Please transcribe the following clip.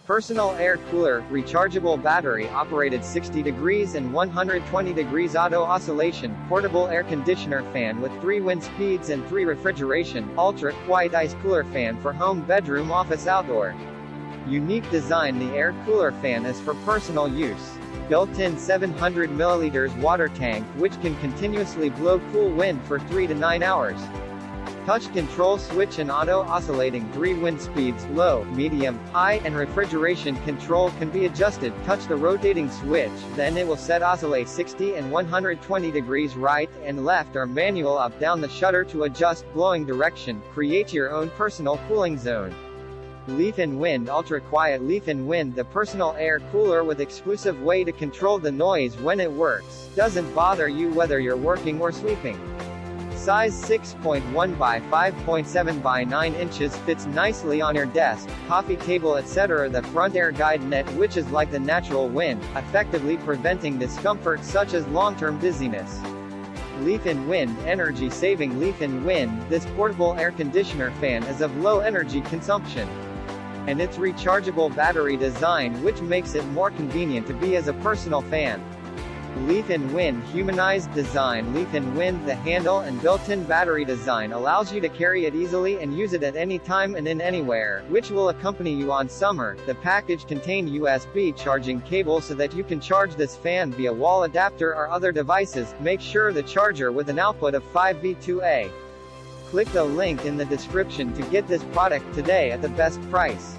Personal air cooler, rechargeable battery operated 60 degrees and 120 degrees auto oscillation, portable air conditioner fan with 3 wind speeds and 3 refrigeration, ultra quiet ice cooler fan for home, bedroom, office, outdoor. Unique design. The air cooler fan is for personal use. Built-in 700 ml water tank, which can continuously blow cool wind for 3 to 9 hours. Touch control switch and auto oscillating. 3 wind speeds, low, medium, high, and refrigeration control can be adjusted. Touch the rotating switch, then it will set oscillate 60 and 120 degrees right and left or manual up down the shutter to adjust blowing direction. Create your own personal cooling zone. Leaf and Wind Ultra Quiet Leaf and Wind, the personal air cooler with exclusive way to control the noise when it works. Doesn't bother you whether you're working or sleeping. Size 6.1 by 5.7 by 9 inches, fits nicely on your desk, coffee table, etc. The front air guide net, which is like the natural wind, effectively preventing discomfort such as long-term dizziness. Leaf and Wind Energy saving. Leaf and Wind, this portable air conditioner fan is of low energy consumption. And its rechargeable battery design, which makes it more convenient to be as a personal fan. Leaf and Wind Humanized Design. Leaf and Wind, the handle and built-in battery design allows you to carry it easily and use it at any time and in anywhere, which will accompany you on summer. The package contains USB charging cable so that you can charge this fan via wall adapter or other devices. Make sure the charger with an output of 5V2A. Click the link in the description to get this product today at the best price.